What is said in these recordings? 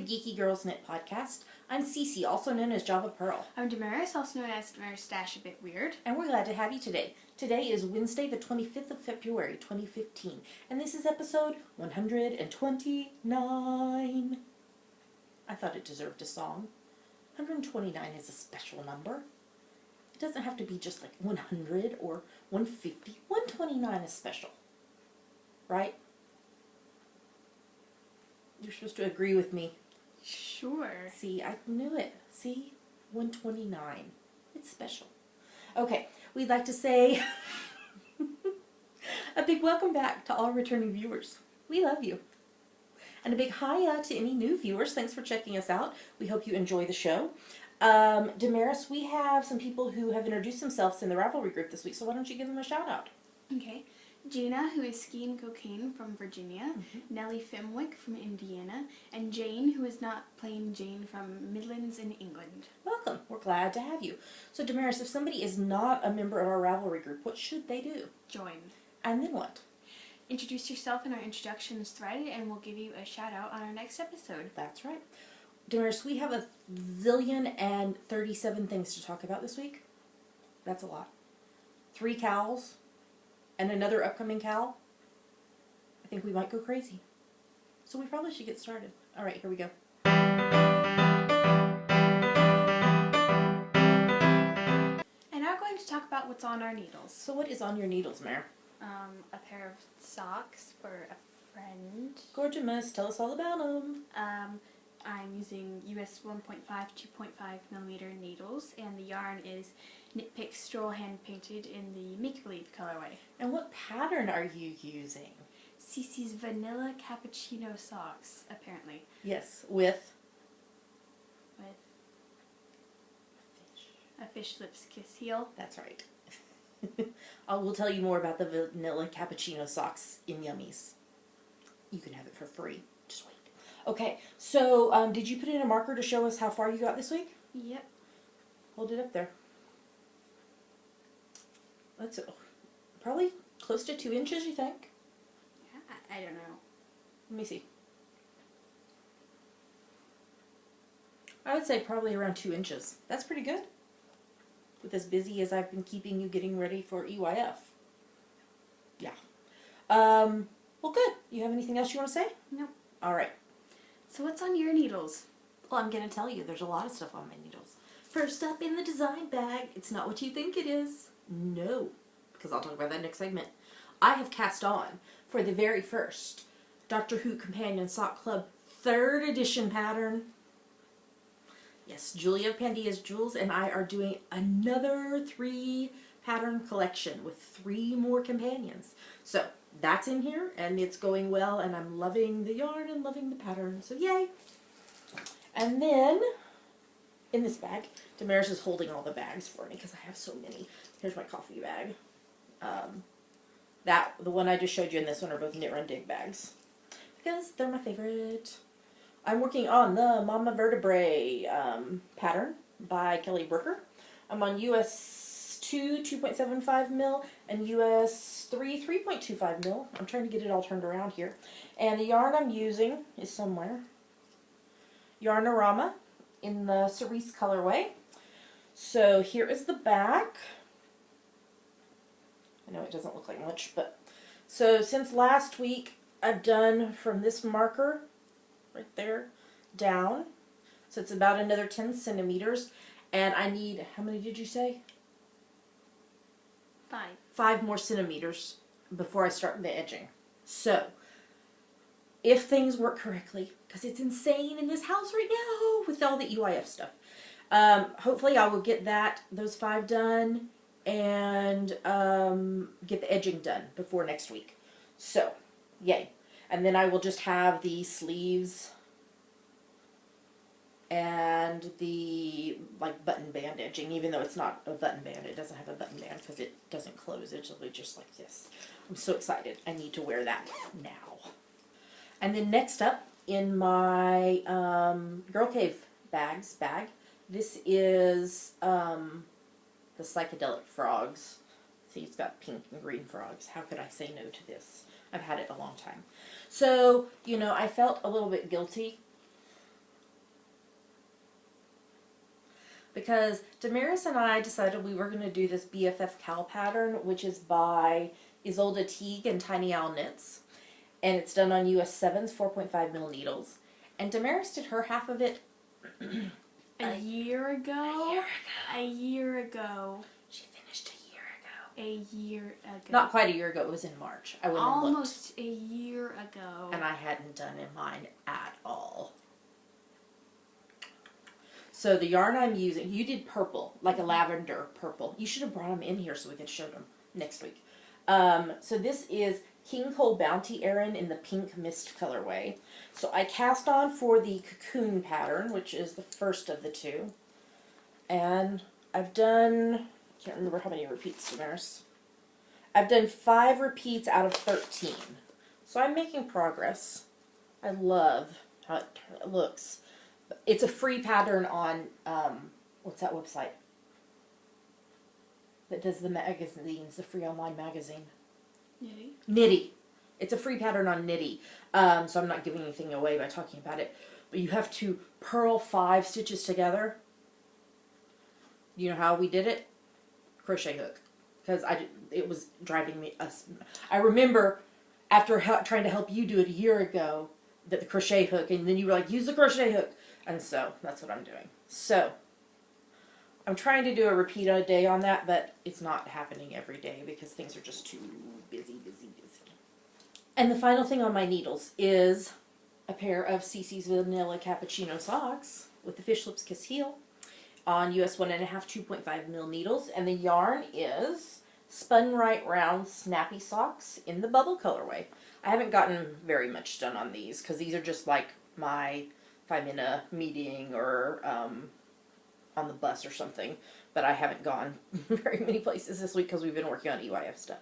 Geeky Girls Knit podcast. I'm Cece, also known as Java Pearl. I'm Damaris, also known as Damaris Dash a bit weird. And we're glad to have you today. Today is Wednesday, the 25th of February, 2015. And this is episode 129. I thought it deserved a song. 129 is a special number. It doesn't have to be just like 100 or 150. 129 is special. Right? You're supposed to agree with me. Sure. See, I knew it. See? 129. It's special. Okay, we'd like to say a big welcome back to all returning viewers. We love you. And a big hiya to any new viewers. Thanks for checking us out. We hope you enjoy the show. Damaris, we have some people who have introduced themselves in the Ravelry group this week, so why don't you give them a shout out? Okay. Gina, who is Ski and Cocaine from Virginia, Nellie Fimwick from Indiana, and Jane, who is not plain Jane from Midlands in England. Welcome. We're glad to have you. So Damaris, if somebody is not a member of our Ravelry group, what should they do? Join. And then what? Introduce yourself in our introductions thread, and we'll give you a shout out on our next episode. That's right. Damaris, we have 1,037 things to talk about this week. That's a lot. 3 KALs. And another upcoming KAL, I think we might go crazy. So we probably should get started. All right, here we go. And now we're going to talk about what's on our needles. So what is on your needles, Mare? A pair of socks for a friend. Gorgeous. Tell us all about them. I'm using US 1.5, 2.5 millimeter needles, and the yarn is Knit Pick Stroll hand painted in the Make Believe colorway. And what pattern are you using? Cece's Vanilla Cappuccino socks, apparently. Yes, with a fish lips kiss heel. That's right. We'll tell you more about the Vanilla Cappuccino socks in Yummies. You can have it for free. Just wait. Okay, so did you put in a marker to show us how far you got this week? Yep. Hold it up there. That's probably close to 2 inches, you think? I don't know. Let me see. I would say probably around 2 inches. That's pretty good. With as busy as I've been keeping you getting ready for EYF. Yeah. Well, good. You have anything else you want to say? Nope. All right. So what's on your needles? Well, I'm going to tell you. There's a lot of stuff on my needles. First up in the design bag, it's not what you think it is. No. Because I'll talk about that next segment. I have cast on for the very first Doctor Who Companion Sock Club 3rd edition pattern. Yes, Julia of Pandia's Jewels and I are doing another 3 pattern collection with 3 more companions. So that's in here and it's going well and I'm loving the yarn and loving the pattern. So yay! And then in this bag, Damaris is holding all the bags for me because I have so many. Here's my coffee bag. The one I just showed you and this one are both Knit Run Dig bags because they're my favorite. I'm working on the Mama Vertebrae pattern by Kelly Brooker. I'm on US 2, 2.75 mil, and US 3, 3.25 mil. I'm trying to get it all turned around here. And the yarn I'm using is somewhere. Yarnorama in the Cerise colorway. So here is the back. I know it doesn't look like much, but so since last week I've done from this marker right there down, so it's about another 10 centimeters, and I need, how many did you say? 5. 5 more centimeters before I start the edging. So if things work correctly, because it's insane in this house right now with all the EYF stuff, hopefully I will get those 5 done and get the edging done before next week. So yay. And then I will just have the sleeves and the button band edging, even though it's not a button band. It doesn't have a button band because it doesn't close. It'll be just like this. I'm so excited. I need to wear that now. And then next up in my Girl Cave bag, this is the Psychedelic Frogs. See, it's got pink and green frogs. How could I say no to this? I've had it a long time. So, you know, I felt a little bit guilty because Damaris and I decided we were going to do this BFF KAL pattern, which is by Isolde Teague and Tiny Owl Knits. And it's done on US 7s, 4.5 mil needles. And Damaris did her half of it A year ago. A year ago. She finished a year ago. A year ago. Not quite a year ago, it was in March. I went and looked. Almost a year ago. And I hadn't done in mine at all. So the yarn I'm using, you did purple, like a lavender purple. You should have brought them in here so we could show them next week. So this is King Cole Bounty Erin in the Pink Mist colorway. So I cast on for the cocoon pattern, which is the first of the two. And I've done, I can't remember how many repeats, Damaris. I've done 5 repeats out of 13. So I'm making progress. I love how it looks. It's a free pattern on, what's that website that does the magazines, the free online magazine? Knitty. Knitty. It's a free pattern on Knitty. So I'm not giving anything away by talking about it. But you have to purl 5 stitches together. You know how we did it? Crochet hook. Because it was driving me. I remember after trying to help you do it a year ago, that the crochet hook, and then you were like, use the crochet hook. And so that's what I'm doing. So I'm trying to do a repeat a day on that, but it's not happening every day because things are just too busy. And the final thing on my needles is a pair of Cece's Vanilla Cappuccino socks with the Fish Lips Kiss heel on US 1.5 2.5 mil needles. And the yarn is Spun Right Round Snappy Socks in the Bubble colorway. I haven't gotten very much done on these because these are just like my, if I'm in a meeting or on the bus or something, but I haven't gone very many places this week because we've been working on EYF stuff.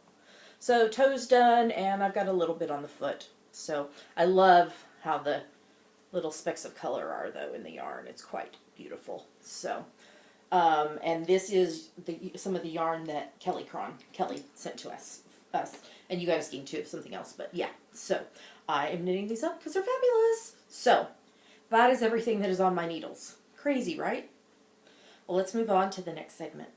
So toes done, and I've got a little bit on the foot. So I love how the little specks of color are though in the yarn. It's quite beautiful. So, and this is some of the yarn that Kelly sent to us, and you guys can too, something else. But yeah, so I am knitting these up because they're fabulous. So that is everything that is on my needles. Crazy, right? Well, let's move on to the next segment.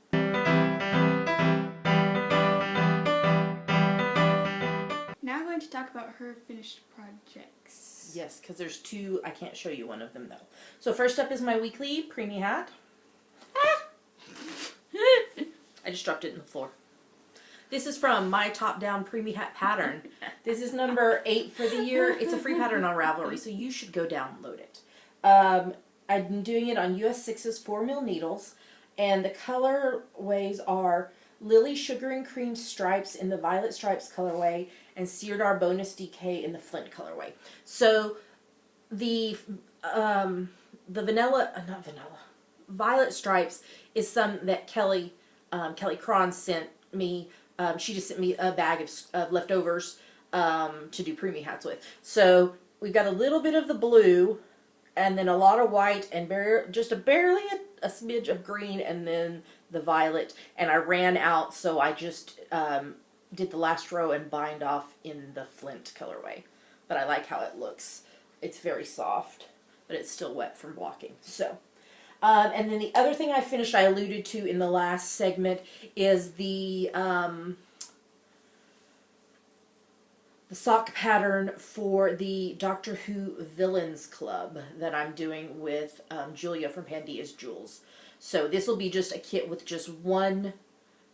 Now I'm going to talk about her finished projects. Yes, because there's 2. I can't show you one of them though. So first up is my weekly preemie hat. Ah! I just dropped it in the floor. This is from my top-down preemie hat pattern. This is number 8 for the year. It's a free pattern on Ravelry, so you should go download it. I've been doing it on US 6's 4 mil needles, and the colorways are Lily Sugar and Cream Stripes in the Violet Stripes colorway, and Seardar Bonus DK in the Flint colorway. So the Violet Stripes is some that Kelly Cron sent me. She just sent me a bag of leftovers to do preemie hats with. So we've got a little bit of the blue, and then a lot of white, and barely a smidge of green, and then the violet. And I ran out, so I just did the last row and bind off in the Flint colorway. But I like how it looks. It's very soft, but it's still wet from blocking. So, and then the other thing I finished, I alluded to in the last segment, is the sock pattern for the Doctor Who Villains Club that I'm doing with Julia from Pandia's Jewels. So this will be just a kit with just one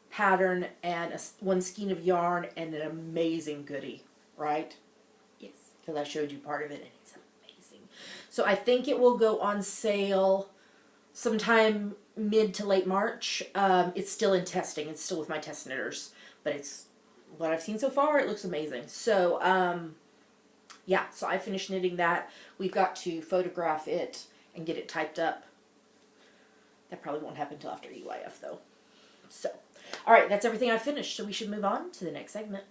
pattern and one skein of yarn and an amazing goodie, right? Yes. Because I showed you part of it and it's amazing. So I think it will go on sale sometime mid to late March. It's still in testing. It's still with my test knitters, but it's what I've seen so far. It looks amazing. So yeah, so I finished knitting that. We've got to photograph it and get it typed up. That probably won't happen until after EYF though. So, all right, that's everything I finished. So we should move on to the next segment.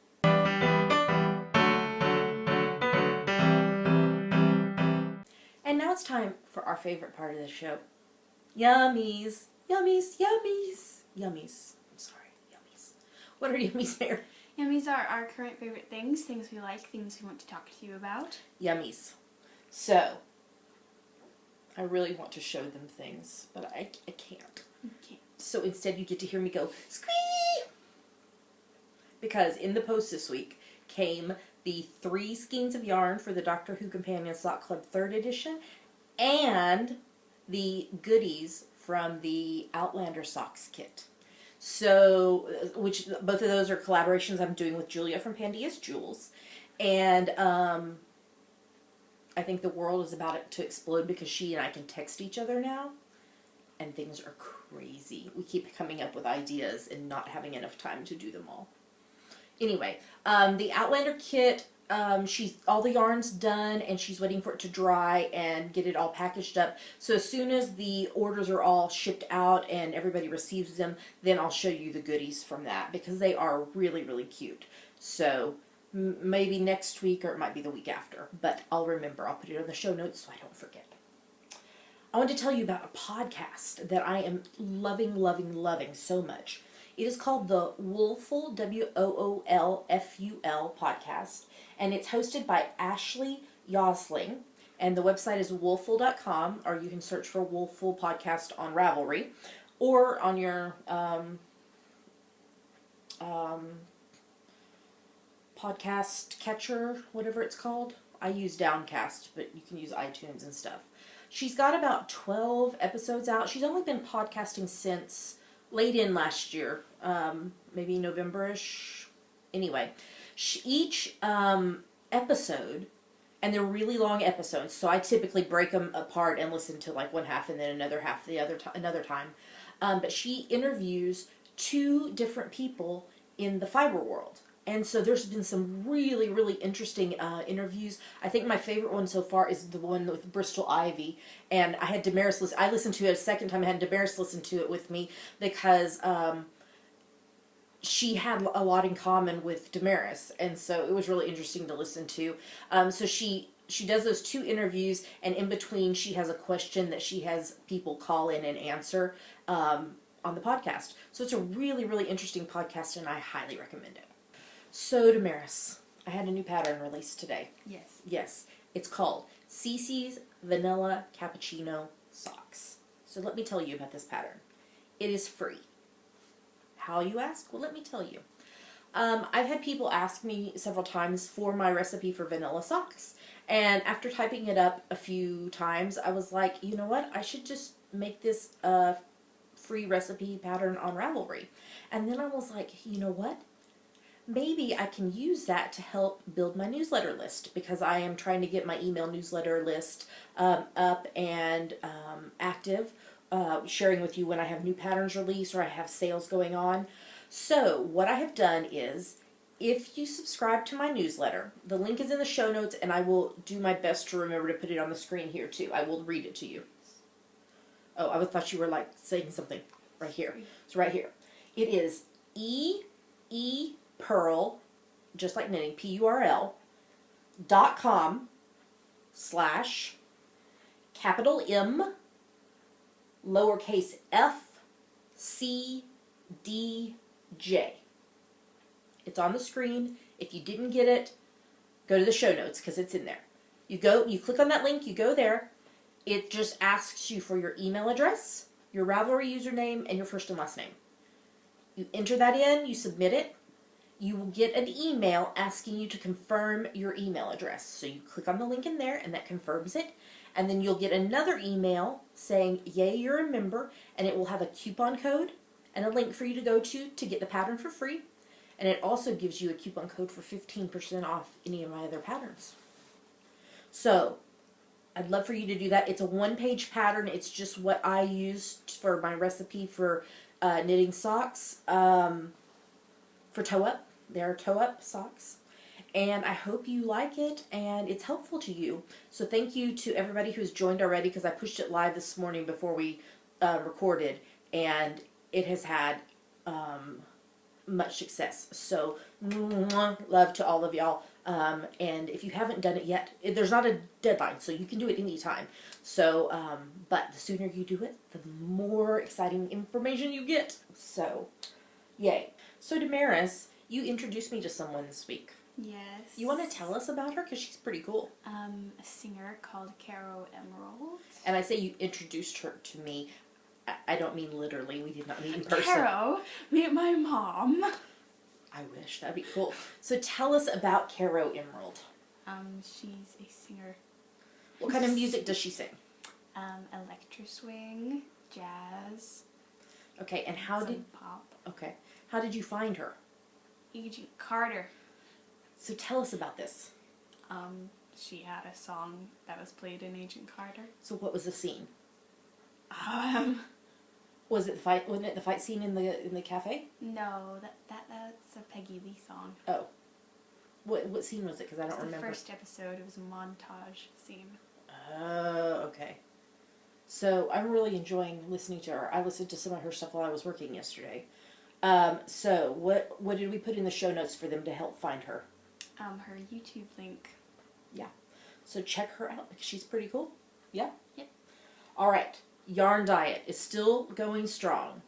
And now it's time for our favorite part of the show. Yummies. Yummies. Yummies. Yummies. I'm sorry. Yummies. What are yummies there? Yummies are our current favorite things we like, things we want to talk to you about. Yummies. So, I really want to show them things, but I can't. Okay. So instead you get to hear me go, squee! Because in the post this week came the 3 skeins of yarn for the Doctor Who Companion Sock Club 3rd edition and the goodies from the Outlander Socks kit. So, which both of those are collaborations I'm doing with Julia from Pandia's Jewels. And I think the world is about to explode because she and I can text each other now. And things are crazy. We keep coming up with ideas and not having enough time to do them all. Anyway, the Outlander kit, all the yarn's done and she's waiting for it to dry and get it all packaged up. So as soon as the orders are all shipped out and everybody receives them, then I'll show you the goodies from that because they are really, really cute. So maybe next week or it might be the week after, but I'll remember. I'll put it on the show notes so I don't forget. I want to tell you about a podcast that I am loving, loving, loving so much. It is called the Woolful, WOOLFUL podcast, and it's hosted by Ashley Yosling, and the website is woolful.com, or you can search for Woolful Podcast on Ravelry, or on your podcast catcher, whatever it's called. I use Downcast, but you can use iTunes and stuff. She's got about 12 episodes out. She's only been podcasting since late in last year, maybe November-ish. Anyway, each episode, and they're really long episodes, so I typically break them apart and listen to like one half and then another half another time. But she interviews 2 different people in the fiber world. And so there's been some really, really interesting interviews. I think my favorite one so far is the one with Bristol Ivy. And I had Damaris listen. I listened to it a second time. I had Damaris listen to it with me because she had a lot in common with Damaris. And so it was really interesting to listen to. So she does those 2 interviews. And in between, she has a question that she has people call in and answer on the podcast. So it's a really, really interesting podcast, and I highly recommend it. So, Damaris, I had a new pattern released today. Yes. Yes. It's called Cece's Vanilla Cappuccino Socks. So let me tell you about this pattern. It is free. How, you ask? Well, let me tell you. I've had people ask me several times for my recipe for vanilla socks. And after typing it up a few times, I was like, you know what? I should just make this free recipe pattern on Ravelry. And then I was like, you know what? Maybe I can use that to help build my newsletter list because I am trying to get my email newsletter list up and active, sharing with you when I have new patterns released or I have sales going on. So what I have done is, if you subscribe to my newsletter, the link is in the show notes and I will do my best to remember to put it on the screen here too. I will read it to you. Oh, I thought you were like saying something right here. It's right here. It is Pearl, just like knitting, PURL.com/M lowercase f c d j. It's on the screen. If you didn't get it, go to the show notes because it's in there. You click on that link, you go there. It just asks you for your email address, your Ravelry username, and your first and last name. You enter that in, you submit it. You will get an email asking you to confirm your email address. So you click on the link in there and that confirms it. And then you'll get another email saying, yay, you're a member, and it will have a coupon code and a link for you to go to get the pattern for free. And it also gives you a coupon code for 15% off any of my other patterns. So I'd love for you to do that. It's a 1-page pattern. It's just what I used for my recipe for knitting socks for toe-up. They are toe-up socks. And I hope you like it and it's helpful to you. So thank you to everybody who's joined already because I pushed it live this morning before we recorded. And it has had much success. So love to all of y'all. And if you haven't done it yet, there's not a deadline, so you can do it anytime. So, but the sooner you do it, the more exciting information you get. So, yay. So, Damaris, you introduced me to someone this week. Yes. You want to tell us about her? Because she's pretty cool. A singer called Caro Emerald. And I say you introduced her to me. I don't mean literally. We did not meet in person. Caro, meet my mom. I wish. That'd be cool. So tell us about Caro Emerald. She's a singer. What kind of music does she sing? Electro swing, jazz. Okay, and pop. Okay. How did you find her? Agent Carter. So tell us about this. She had a song that was played in Agent Carter. So what was the scene? Was it the fight? Wasn't it the fight scene in the cafe? No, that's a Peggy Lee song. Oh. What scene was it? Because I don't remember. The first episode. It was a montage scene. Oh, okay. So I'm really enjoying listening to her. I listened to some of her stuff while I was working yesterday. So what did we put in the show notes for them to help find her? Her YouTube link. Yeah. So check her out because she's pretty cool. Yeah? Yep. All right. Yarn diet is still going strong.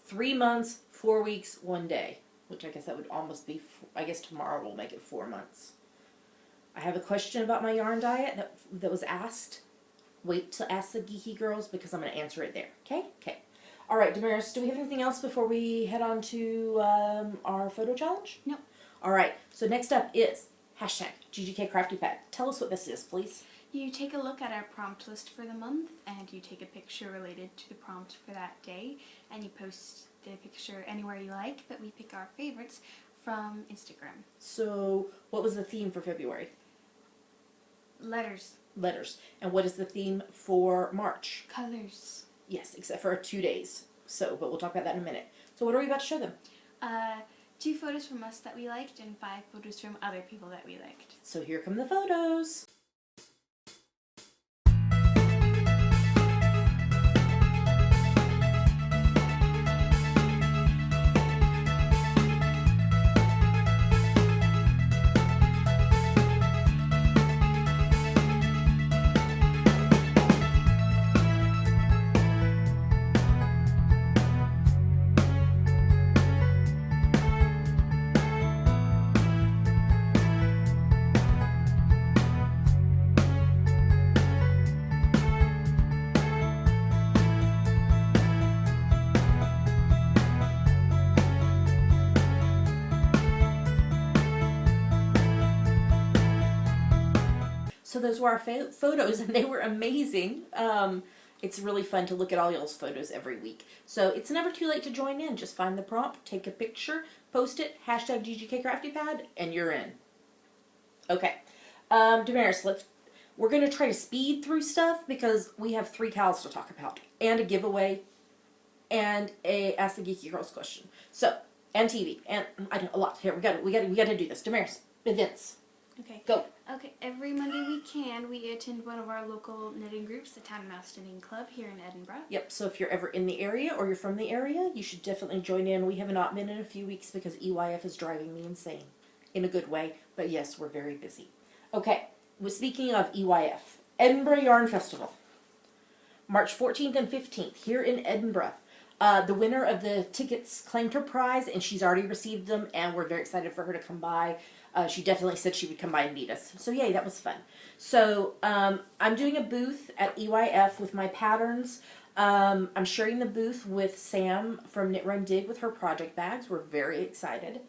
3 months, 4 weeks, 1 day. Which I guess that would almost be, I guess tomorrow will make it 4 months. I have a question about my yarn diet that was asked. Wait to ask the Geeky girls because I'm going to answer it there. Okay? Okay. All right, Damaris, do we have anything else before we head on to our photo challenge? No. All right. So next up is hashtag GGK Crafty Pad. Tell us what this is, please. You take a look at our prompt list for the month, and you take a picture related to the prompt for that day, and you post the picture anywhere you like, but we pick our favorites from Instagram. So what was the theme for February? Letters. Letters. And what is the theme for March? Colors. Yes, except for 2 days. So, but we'll talk about that in a minute. So what are we about to show them? 2 photos from us that we liked, and 5 photos from other people that we liked. So here come the photos. So those were our photos, and they were amazing. It's really fun to look at all y'all's photos every week. So it's never too late to join in. Just find the prompt, take a picture, post it, hashtag GGK Crafty Pad, and you're in. Okay. Damaris, we're going to try to speed through stuff because we have 3 KALs to talk about, and a giveaway, and a Ask the Geeky Girls question. So, and TV, and I do a lot. Here, we got to do this. Damaris, events. Okay. Go. Okay, every Monday we attend one of our local knitting groups, the Town Mouse Knitting Club here in Edinburgh. Yep, so if you're ever in the area or you're from the area, you should definitely join in. We have not been in a few weeks because EYF is driving me insane. In a good way, but yes, we're very busy. Okay, well, speaking of EYF, Edinburgh Yarn Festival. March 14th and 15th here in Edinburgh. The winner of the tickets claimed her prize, and she's already received them, and we're very excited for her to come by. She definitely said she would come by and meet us. So yay, that was fun. So I'm doing a booth at EYF with my patterns. I'm sharing the booth with Sam from Knit Run Dig with her project bags. We're very excited.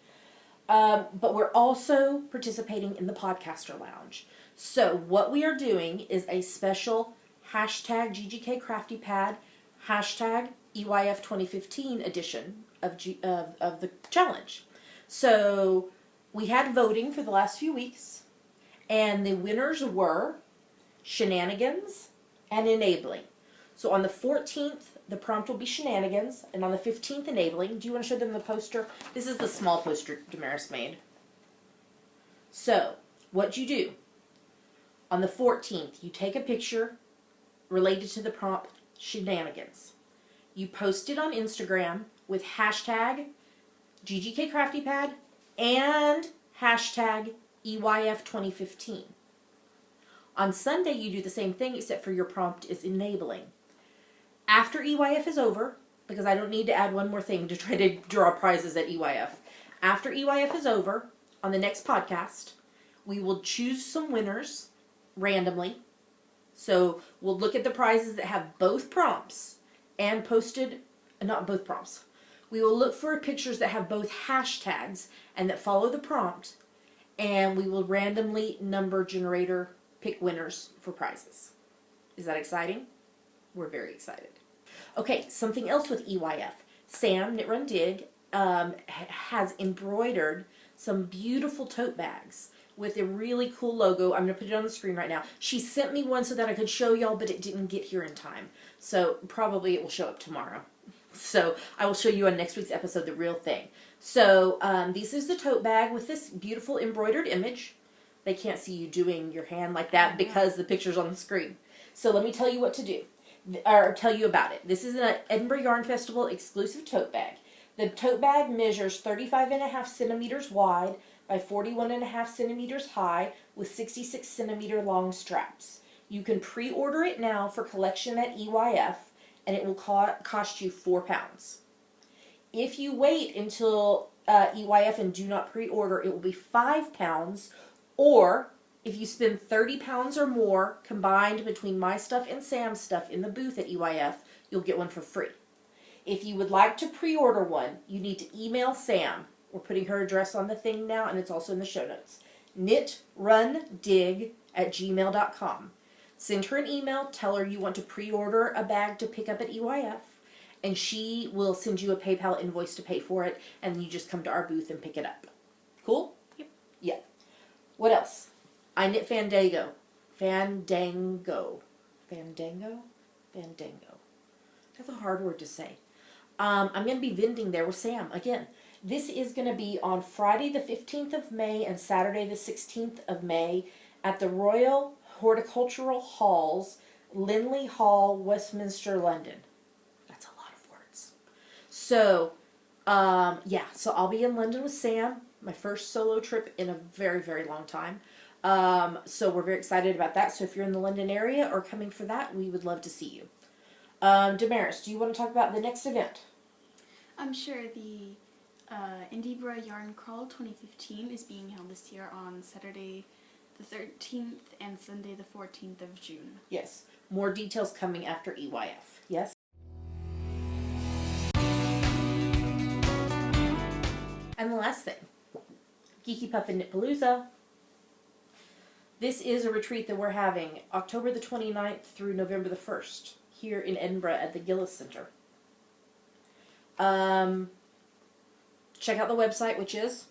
But we're also participating in the Podcaster Lounge. So what we are doing is a special hashtag GGK Crafty Pad, hashtag EYF 2015 edition of the challenge. So we had voting for the last few weeks, and the winners were Shenanigans and Enabling. So on the 14th, the prompt will be Shenanigans, and on the 15th, Enabling. Do you want to show them the poster? This is the small poster Damaris made. So, what you do, on the 14th, you take a picture related to the prompt Shenanigans. You post it on Instagram with hashtag GGK Crafty Pad and hashtag EYF 2015. On Sunday, you do the same thing, except for your prompt is Enabling. After EYF is over, because I don't need to add one more thing to try to draw prizes at EYF. After EYF is over, on the next podcast, we will choose some winners randomly. So we'll look at the prizes that have both prompts, and posted, not both prompts. We will look for pictures that have both hashtags and that follow the prompt, and we will randomly number generator pick winners for prizes. Is that exciting? We're very excited. Okay, something else with EYF. Sam, Knit Run Dig, has embroidered some beautiful tote bags with a really cool logo. I'm going to put it on the screen right now. She sent me one so that I could show y'all, but it didn't get here in time. So probably it will show up tomorrow. So I will show you on next week's episode the real thing. So this is the tote bag with this beautiful embroidered image. They can't see you doing your hand like that because the picture's on the screen. So let me tell you what to do, or tell you about it. This is an Edinburgh Yarn Festival exclusive tote bag. The tote bag measures 35.5 centimeters wide by 41.5 centimeters high with 66 centimeter long straps. You can pre-order it now for collection at EYF, and it will cost you £4. If you wait until EYF and do not pre-order, it will be £5, or if you spend £30 or more combined between my stuff and Sam's stuff in the booth at EYF, you'll get one for free. If you would like to pre-order one, you need to email Sam. We're putting her address on the thing now, and it's also in the show notes. knitrundig@gmail.com. Send her an email, tell her you want to pre-order a bag to pick up at EYF, and she will send you a PayPal invoice to pay for it, and you just come to our booth and pick it up. Cool? Yep. Yeah. What else? I knit Fandango. Fandango. That's a hard word to say. I'm going to be vending there with Sam again. This is going to be on Friday the 15th of May and Saturday the 16th of May at the Royal Horticultural Halls, Linley Hall, Westminster, London. That's a lot of words. So, yeah, so I'll be in London with Sam, my first solo trip in a very, very long time. So we're very excited about that. So if you're in the London area or coming for that, we would love to see you. Damaris, do you want to talk about the next event? I'm sure the Edinburgh Yarn Crawl 2015 is being held this year on Saturday the 13th and Sunday the 14th of June. Yes. More details coming after EYF. Yes? And the last thing. Geeky Puff and Knitpalooza. This is a retreat that we're having October the 29th through November the 1st here in Edinburgh at the Gillis Centre. Check out the website, which is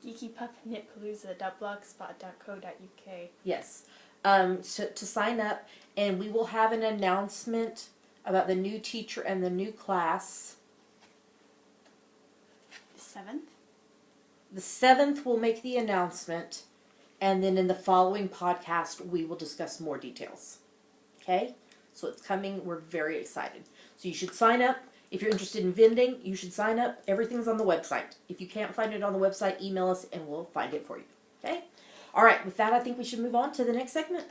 geekypuffknitpalooza.blogspot.co.uk. Yes. To sign up, and we will have an announcement about the new teacher and the new class. The 7th? The 7th we'll make the announcement, and then in the following podcast we will discuss more details. Okay? So it's coming. We're very excited. So you should sign up. If you're interested in vending, you should sign up. Everything's on the website. If you can't find it on the website, email us and we'll find it for you. Okay? All right. With that, I think we should move on to the next segment.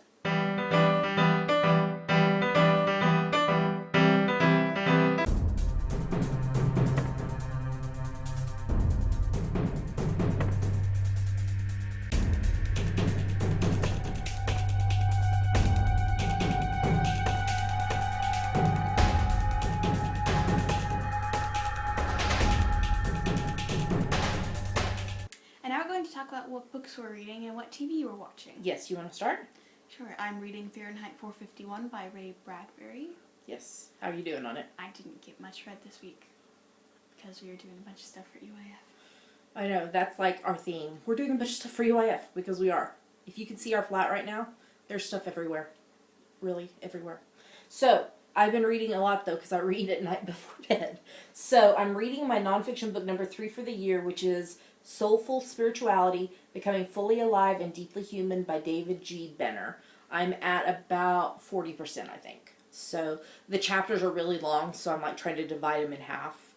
Talk about what books we're reading and what TV we're watching. Yes, you want to start? Sure. I'm reading Fahrenheit 451 by Ray Bradbury. Yes. How are you doing on it? I didn't get much read this week because we were doing a bunch of stuff for UIF. I know. That's like our theme. We're doing a bunch of stuff for UIF because we are. If you can see our flat right now, there's stuff everywhere. Really, everywhere. So, I've been reading a lot, though, because I read at night before bed. So, I'm reading my nonfiction book number 3 for the year, which is Soulful Spirituality, Becoming Fully Alive and Deeply Human by David G. Benner. I'm at about 40%, I think. So the chapters are really long, so I'm like trying to divide them in half.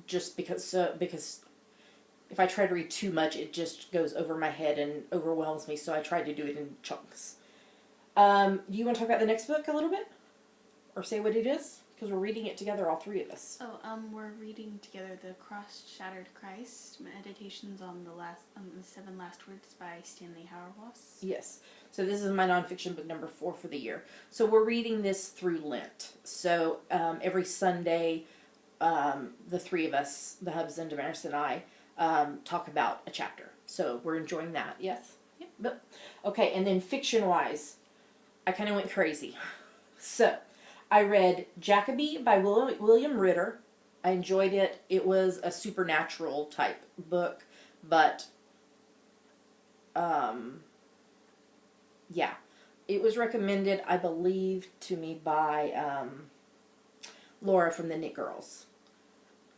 Just because if I try to read too much, it just goes over my head and overwhelms me, so I try to do it in chunks. Do you want to talk about the next book a little bit? Or say what it is? Because we're reading it together, all three of us. Oh, we're reading together the Cross-Shattered Christ, Meditations on the 7 Last Words by Stanley Hauerwas. Yes. So this is my nonfiction book number 4 for the year. So we're reading this through Lent. So every Sunday, the three of us, the Hubs and Damaris and I, talk about a chapter. So we're enjoying that. Yes? Yep. But, okay, and then fiction-wise, I kind of went crazy. So I read Jacoby by William Ritter. I enjoyed it. It was a supernatural type book, but yeah, it was recommended, I believe, to me by Laura from the Knit Girls.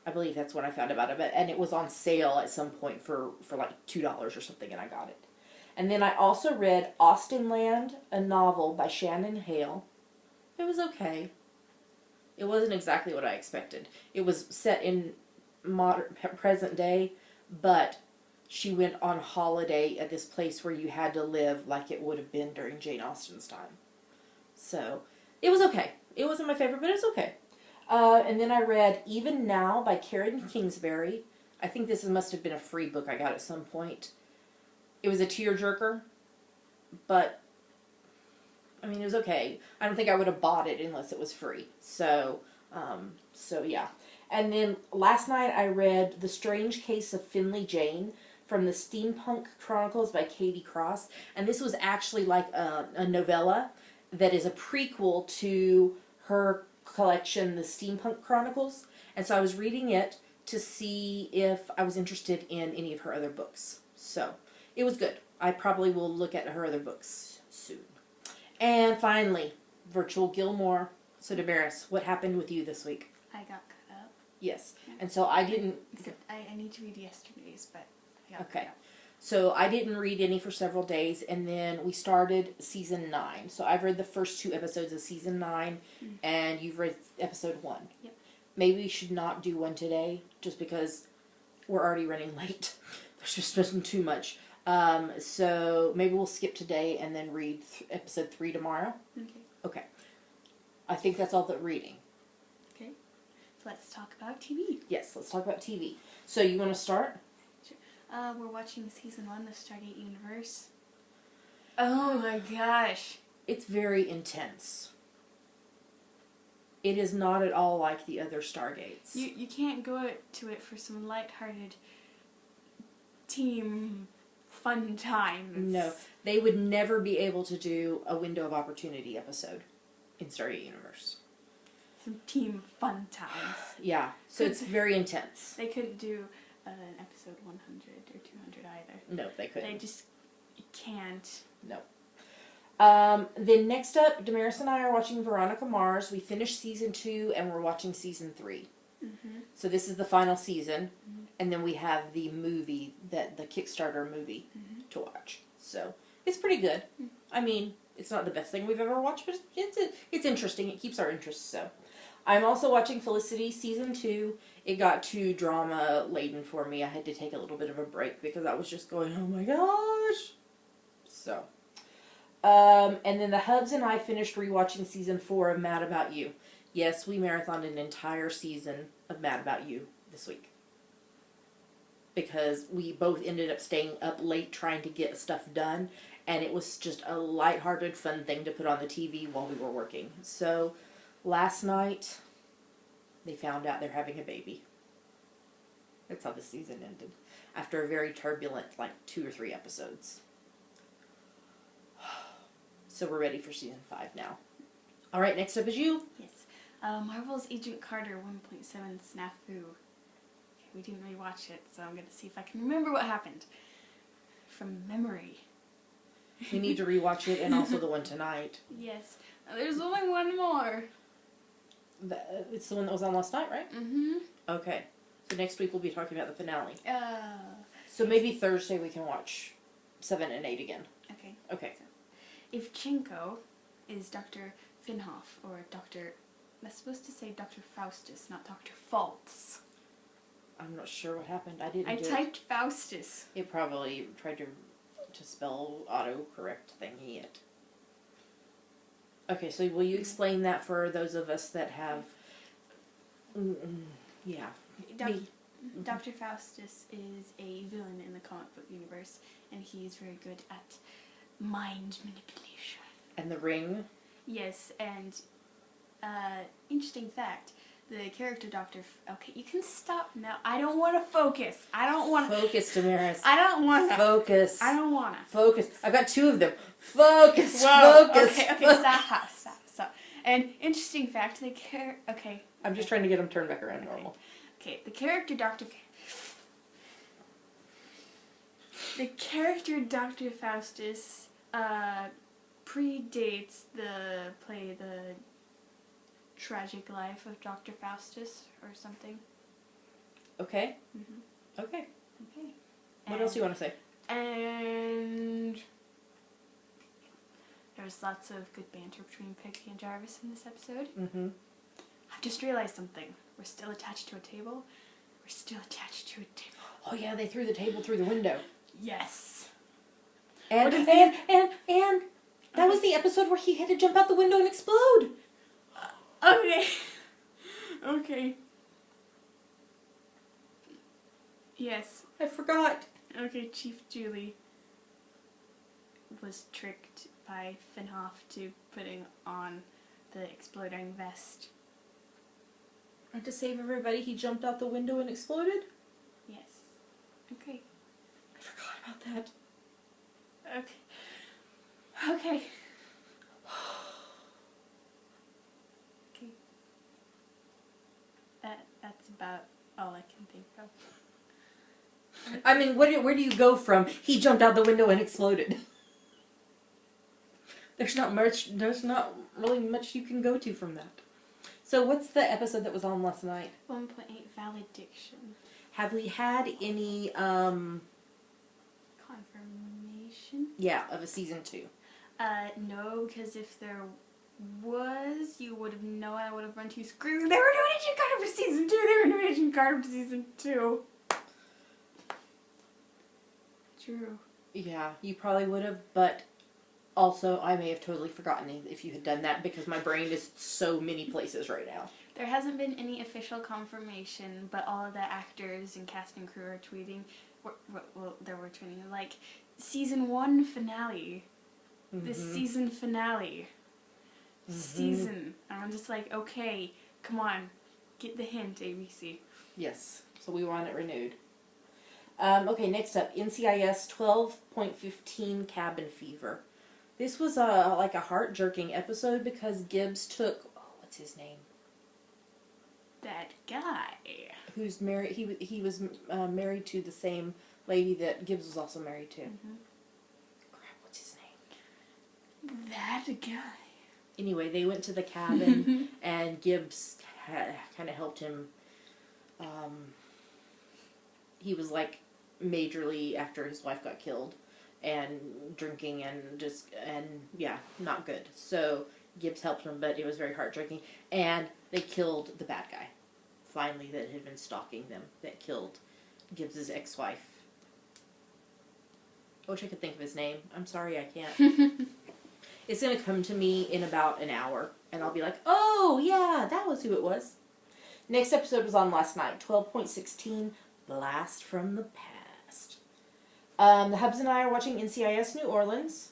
I believe that's when I found about it, and it was on sale at some point for like $2 or something, and I got it. And then I also read Austenland, a novel by Shannon Hale. It was okay. It wasn't exactly what I expected. It was set in present day, but she went on holiday at this place where you had to live like it would have been during Jane Austen's time. So, it was okay. It wasn't my favorite, but it was okay. And then I read Even Now by Karen Kingsbury. I think this must have been a free book I got at some point. It was a tearjerker, but I mean, it was okay. I don't think I would have bought it unless it was free. So yeah. And then last night I read The Strange Case of Finley Jane from the Steampunk Chronicles by Katie Cross. And this was actually like a novella that is a prequel to her collection, The Steampunk Chronicles. And so I was reading it to see if I was interested in any of her other books. So it was good. I probably will look at her other books soon. And finally, Virtual Gilmore. So, Damaris, what happened with you this week? I got caught up. Yes. And so I didn't... Except I need to read yesterday's, but I got Okay. caught up. So I didn't read any for several days, and then we started season 9. So I've read the first 2 episodes of season 9, and you've read episode 1. Yep. Maybe we should not do one today, just because we're already running late. There's just too much. So maybe we'll skip today and then read episode 3 tomorrow. Okay. Okay. I think that's all the reading. Okay. So let's talk about TV. Yes, let's talk about TV. So you want to start? Sure. We're watching season 1 of Stargate Universe. Oh my gosh. It's very intense. It is not at all like the other Stargates. You can't go to it for some lighthearted team fun times. No, they would never be able to do a Window of Opportunity episode in Stargate Universe. Some team fun times. Yeah, so it's very intense. They couldn't do an episode 100 or 200 either. No, they couldn't. They just can't. No. Then next up, Damaris and I are watching Veronica Mars. We finished season 2 and we're watching season 3. Mm-hmm. So this is the final season, and then we have the movie, the Kickstarter movie to watch. So it's pretty good. I mean, it's not the best thing we've ever watched, but it's interesting. It keeps our interest. So I'm also watching Felicity season 2. It got too drama laden for me. I had to take a little bit of a break because I was just going, oh my gosh. So, and then the Hubs and I finished rewatching season 4 of Mad About You. Yes, we marathoned an entire season of Mad About You this week. Because we both ended up staying up late trying to get stuff done. And it was just a lighthearted, fun thing to put on the TV while we were working. So, last night, they found out they're having a baby. That's how the season ended. After a very turbulent, 2 or 3 episodes. So we're ready for season 5 now. Alright, next up is you. Yes. Marvel's Agent Carter 1.7 Snafu. Okay, we didn't rewatch it, so I'm going to see if I can remember what happened. From memory. We need to rewatch it and also the one tonight. Yes. There's only one more. It's the one that was on last night, right? Mm-hmm. Okay. So next week we'll be talking about the finale. So Yes. maybe Thursday we can watch 7 and 8 again. Okay. Okay. So, Ivchenko is Dr. Finhoff, or Dr. That's supposed to say Dr. Faustus, not Dr. Faltz. I'm not sure what happened. I didn't I do typed Faustus. it. It probably tried to spell autocorrect thingy it. Okay, so will you explain that for those of us that have Yeah. Dr. Faustus is a villain in the comic book universe, and he's very good at mind manipulation. And the ring. Yes, and interesting fact, the character okay, you can stop now. I don't want to focus. I don't want to... Focus, Damaris. I don't want to... Focus. I don't want to. Focus. I've got 2 of them. Focus. Whoa. Focus. Okay, stop. And interesting fact, okay. I'm just trying to get them turned back around normal. Okay, the character Dr. Faustus predates the Tragic Life of Dr. Faustus or something. Okay. Mm-hmm. Okay. Okay. What else do you want to say? And there's lots of good banter between Peggy and Jarvis in this episode. Mm-hmm. I've just realized something. We're still attached to a table. Oh yeah, they threw the table through the window. Yes. And that was the episode where he had to jump out the window and explode. Okay. Okay. Yes. I forgot. Okay, Chief Julie was tricked by Finhoff to putting on the exploding vest. And to save everybody, he jumped out the window and exploded? Yes. Okay. I forgot about that. Okay. Okay. Okay. That's about all I can think of. I mean, where do you go from he jumped out the window and exploded? There's not really much you can go to from that. So what's the episode that was on last night? 1.8 Valediction. Have we had any Confirmation? Yeah, of a season 2. No, because if there was, you would have known. I would have run to you screaming, they were doing Agent Carter for season 2! They were doing Agent Carter for season 2! True. Yeah, you probably would have, but also I may have totally forgotten if you had done that because my brain is so many places right now. There hasn't been any official confirmation, but all of the actors and cast and crew are tweeting. They were tweeting like season 1 finale, the season finale, season. And I'm just like, okay, come on, get the hint, ABC. Yes, so we want it renewed. Okay, next up, NCIS 12.15 Cabin Fever. This was like a heart-jerking episode because Gibbs took, what's his name? That guy. Who's married, he was married to the same lady that Gibbs was also married to. Mm-hmm. Crap, what's his name? That guy. Anyway, they went to the cabin and Gibbs kind of helped him. He was like majorly after his wife got killed and drinking and yeah, not good. So Gibbs helped him, but it was very heart-jerking. And they killed the bad guy, finally, that had been stalking them, that killed Gibbs's ex-wife. I wish I could think of his name. I'm sorry, I can't. It's going to come to me in about an hour, and I'll be like, oh, yeah, that was who it was. Next episode was on last night, 12.16, Blast from the Past. The Hubs and I are watching NCIS New Orleans.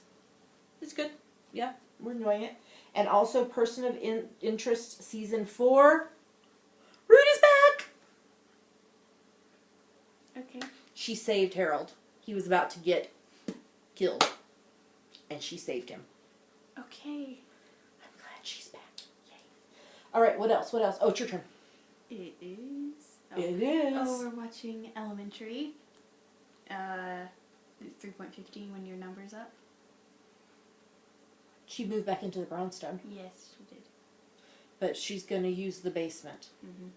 It's good. Yeah, we're enjoying it. And also Person of Interest Season 4. Rudy's back! Okay. She saved Harold. He was about to get killed. And she saved him. Okay. I'm glad she's back. Yay. Alright, what else? Oh, it's your turn. It is. Oh. It is. Oh, we're watching Elementary. 3.15 when your number's up. She moved back into the brownstone. Yes, she did. But she's going to use the basement. Mm-hmm.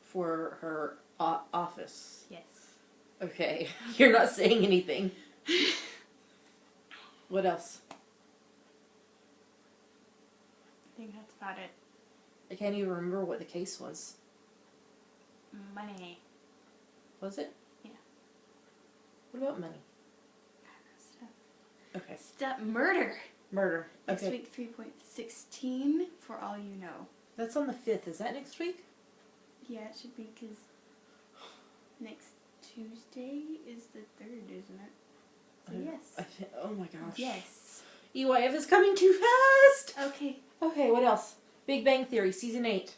For her office. Yes. Okay. You're not saying anything. What else? I think that's about it. I can't even remember what the case was. Money. Was it? Yeah. What about money? Stuff. Okay. Murder. Murder. Okay. Next week, 3.16 for all you know. That's on the 5th. Is that next week? Yeah, it should be because next Tuesday is the 3rd, isn't it? So yes. Oh my gosh. Yes. EYF is coming too fast! Okay. Okay, what else? Big Bang Theory, season 8.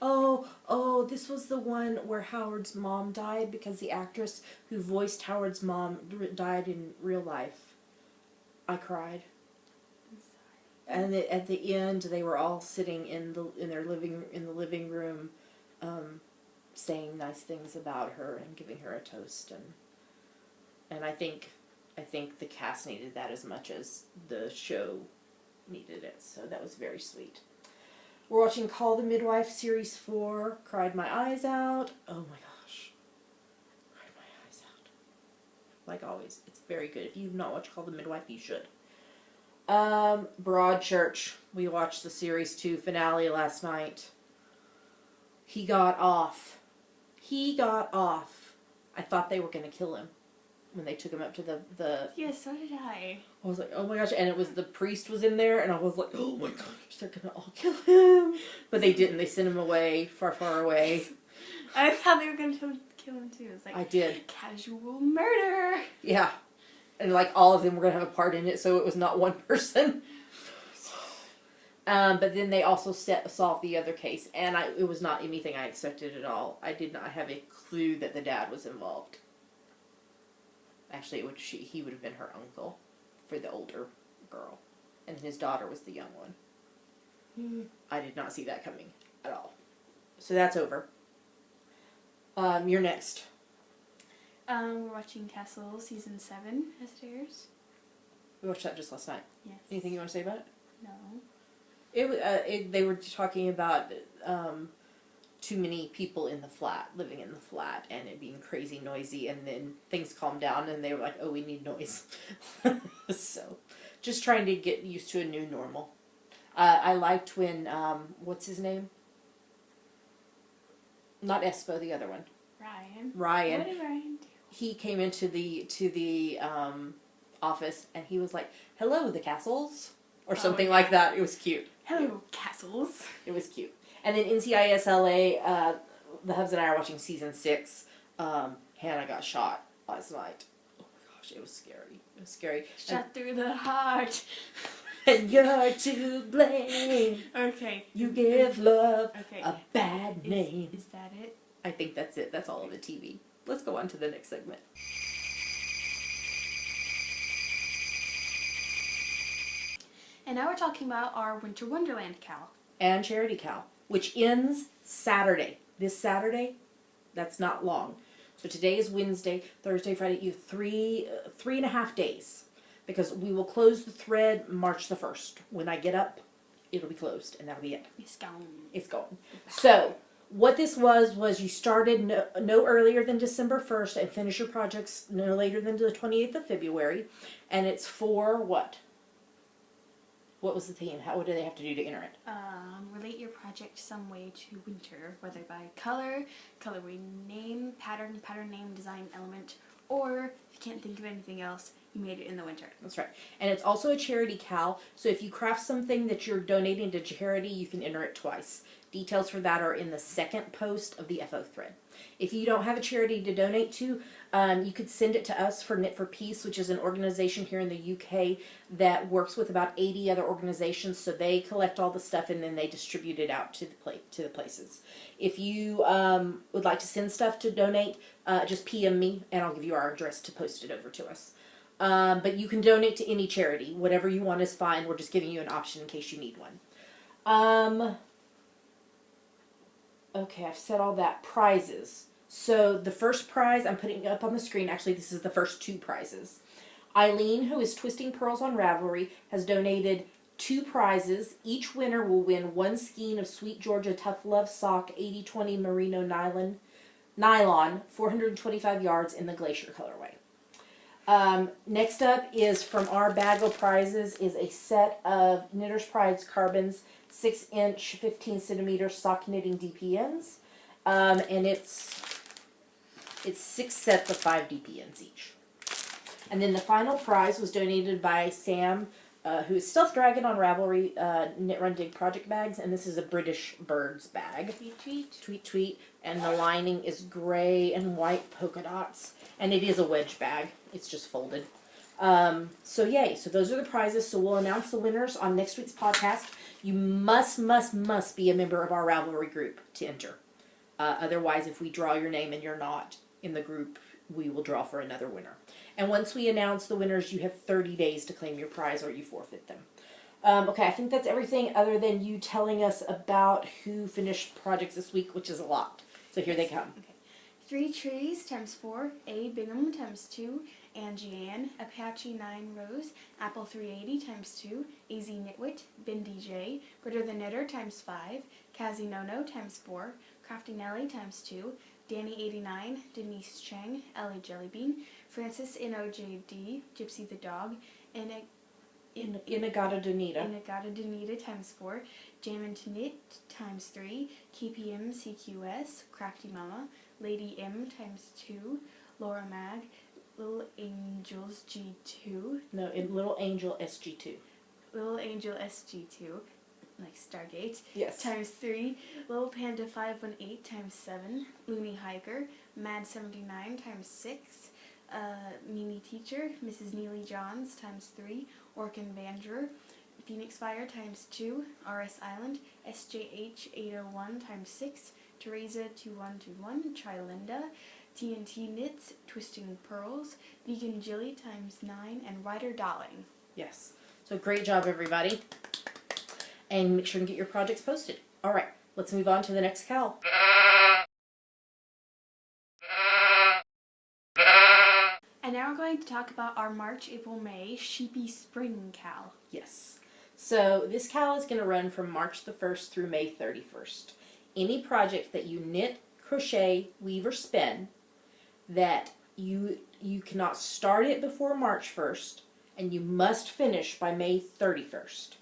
Oh, this was the one where Howard's mom died because the actress who voiced Howard's mom died in real life. I cried. I'm sorry. And at the end, they were all sitting in the living room, saying nice things about her and giving her a toast, and I think the cast needed that as much as the show needed it. So that was very sweet. We're watching Call the Midwife Series 4. Cried my eyes out. Oh my gosh. Cried my eyes out. Like always. It's very good. If you've not watched Call the Midwife, you should. Broadchurch. We watched the Series 2 finale last night. He got off. I thought they were going to kill him when they took him up to the... Yeah, so did I. I was like, oh my gosh. And it was the priest was in there, and I was like, oh my gosh, they're going to all kill him. But they didn't. They sent him away, far, far away. I thought they were going to kill him too. It was like, I did. Casual murder. Yeah. And like all of them were going to have a part in it, so it was not one person. But then they also solved the other case, and it was not anything I expected at all. I did not have a clue that the dad was involved. Actually, he would have been her uncle for the older girl, and his daughter was the young one. I did not see that coming at all. So that's over. You're next. We're watching Castle season 7 as it airs. We watched that just last night. Yes. Anything you want to say about it? No. They were talking about too many people living in the flat, and it being crazy noisy, and then things calmed down, and they were like, oh, we need noise. So, just trying to get used to a new normal. I liked when, what's his name? Not Espo, the other one. Ryan. What did Ryan do? He came into the office, and he was like, hello, the Castles. Or something like that. It was cute. Hello, Castles. It was cute. And then NCIS LA, the hubs and I are watching season 6. Hannah got shot last night. Oh my gosh, it was scary. It was scary. Shot through the heart. And you're to blame. Okay. You give love a bad name. Is that it? I think that's it. That's all of the TV. Let's go on to the next segment. And now we're talking about our Winter Wonderland KAL. And Charity KAL, which ends Saturday. This Saturday, that's not long. So today is Wednesday, Thursday, Friday. You have three and a half days, because we will close the thread March the 1st. When I get up, it'll be closed, and that'll be it. It's gone. It's gone. So what this was you started no earlier than December 1st and finish your projects no later than the 28th of February, and it's for what? What was the theme? What do they have to do to enter it? Relate your project some way to winter, whether by color name, pattern name, design element, or if you can't think of anything else, you made it in the winter. That's right. And it's also a charity KAL, so if you craft something that you're donating to charity, you can enter it twice. Details for that are in the second post of the FO thread. If you don't have a charity to donate to, you could send it to us for Knit for Peace, which is an organization here in the UK that works with about 80 other organizations. So they collect all the stuff and then they distribute it out to the places. If you would like to send stuff to donate, just PM me and I'll give you our address to post it over to us. But you can donate to any charity. Whatever you want is fine. We're just giving you an option in case you need one. Okay, I've said all that. Prizes. So the first prize I'm putting up on the screen, actually this is the first 2 prizes. Eileen, who is Twisting Pearls on Ravelry, has donated 2 prizes. Each winner will win 1 skein of Sweet Georgia Tough Love Sock 80/20 Merino Nylon 425 yards in the Glacier colorway. Next up is from our bag of prizes is a set of Knitter's Pride's Carbons 6-inch 15cm sock knitting DPNs, and it's 6 sets of 5 DPNs each. And then the final prize was donated by Sam who is Stealth Dragon on Ravelry Knit Run Dig project bags, and this is a British Birds bag. Tweet, tweet. Tweet, tweet. And the lining is gray and white polka dots, and it is a wedge bag. It's just folded. So yay. So those are the prizes. So we'll announce the winners on next week's podcast. You must be a member of our Ravelry group to enter. Otherwise, if we draw your name and you're not in the group, we will draw for another winner. And once we announce the winners, you have 30 days to claim your prize or you forfeit them. Okay, I think that's everything other than you telling us about who finished projects this week, which is a lot. So here they come. Okay. 3 Trees times 4, A Bingham times 2, Angie Ann, Apache 9 Rose, Apple 380 times 2, AZ Nitwit, Bindi J, Britta the Knitter times 5, Kazi Nono times 4, Crafty Nelly times 2, Danny 89, Denise Chang, Ellie Jellybean, Francis NOJD, Gypsy the Dog, Inagata Danita times 4, Jamin to Knit times 3, KPM CQS, Crafty Mama, Lady M times 2, Laura Mag, Little Angels G2. No, Little Angel SG2. Little Angel SG2, like Stargate. Yes. Times 3, Little Panda 518 times 7, Looney Hiker, Mad 79 times 6, Mimi Teacher, Mrs. Neely Johns times 3, Orkin Vanderer, Phoenix Fire times 2, RS Island, SJH 801 times 6, Teresa 2121, Trilinda, TNT Knits, Twisting Pearls, Vegan Jilly times 9, and Ryder Darling. Yes. So great job, everybody. And make sure and get your projects posted. All right, let's move on to the next KAL. And now we're going to talk about our March, April, May Sheepy Spring KAL. Yes. So this KAL is going to run from March the 1st through May 31st. Any project that you knit, crochet, weave, or spin that you cannot start it before March 1st, and you must finish by May 31st.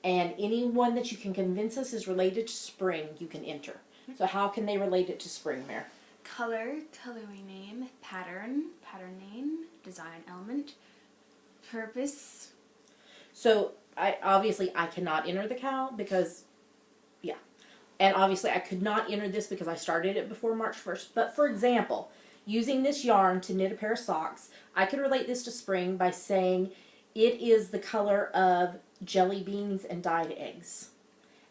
And any one that you can convince us is related to spring, you can enter. So how can they relate it to spring, Mare? Color, colorway name, pattern, pattern name, design element, purpose. So I cannot enter the KAL because, yeah. And obviously I could not enter this because I started it before March 1st. But for example, using this yarn to knit a pair of socks, I could relate this to spring by saying it is the color of jelly beans and dyed eggs.